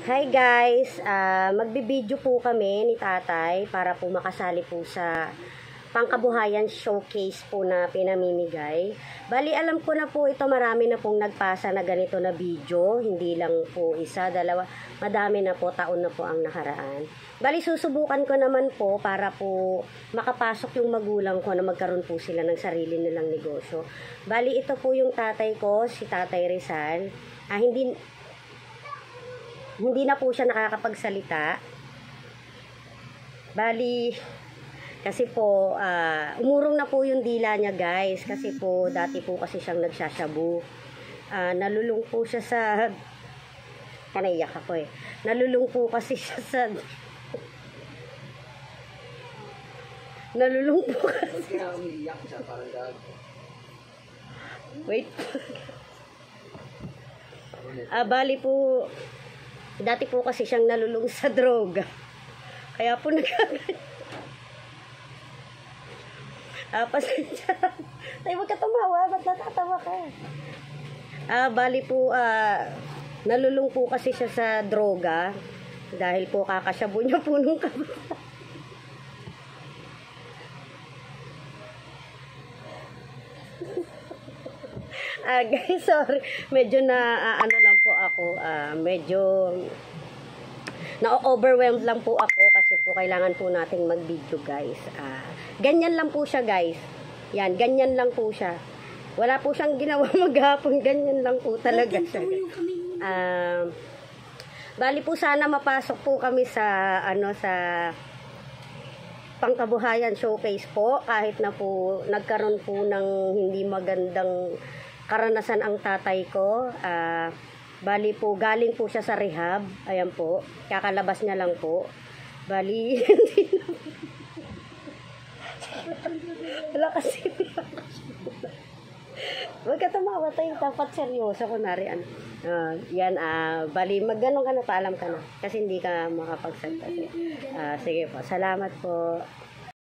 Hi guys, magbibideo po kami ni tatay para po makasali po sa pangkabuhayan showcase po na pinamimigay. Bali alam ko na po ito, marami na pong nagpasa na ganito na video, hindi lang po isa, dalawa, madami na po, taon na po ang nakaraan. Bali susubukan ko naman po para po makapasok yung magulang ko na magkaroon po sila ng sarili nilang negosyo. Bali ito po yung tatay ko, si Tatay Rizal. Hindi na po siya nakakapagsalita. Bali, kasi po, umurong na po yung dila niya guys. Kasi po, dati po kasi siyang nagsasyabu. Nalulung po siya sa... Kanaiyak ako eh. Nalulung po kasi siya sa... Nalulung po kasi... Wait. Bali po... Dati po kasi siyang nalulung sa droga. Kaya po pasensya. Tay, wag ka tumawa. Ba't natatawa ka? Bali po, nalulung po kasi siya sa droga. Dahil po kakasyabu niya po nung kabata. Guys, sorry. Medyo ano lang po ako. Medyo na-overwhelmed lang po ako kasi po kailangan po nating mag-video guys. Ganyan lang po siya guys. Yan, ganyan lang po siya. Wala po siyang ginawa maghapon. Ganyan lang po talaga siya. Bali po sana mapasok po kami sa sa pangkabuhayan showcase po. Kahit na po nagkaroon po ng hindi magandang karanasan ang tatay ko. Bali po, galing po siya sa rehab. Ayan po. Kakalabas niya lang po. Bali, wala kasi. Huwag ka tumawa tayo. Dapat seryoso. Kunwari, yan, bali, magganong ka na, paalam ka na. Kasi hindi ka makapagsalita. Sige po. Salamat po.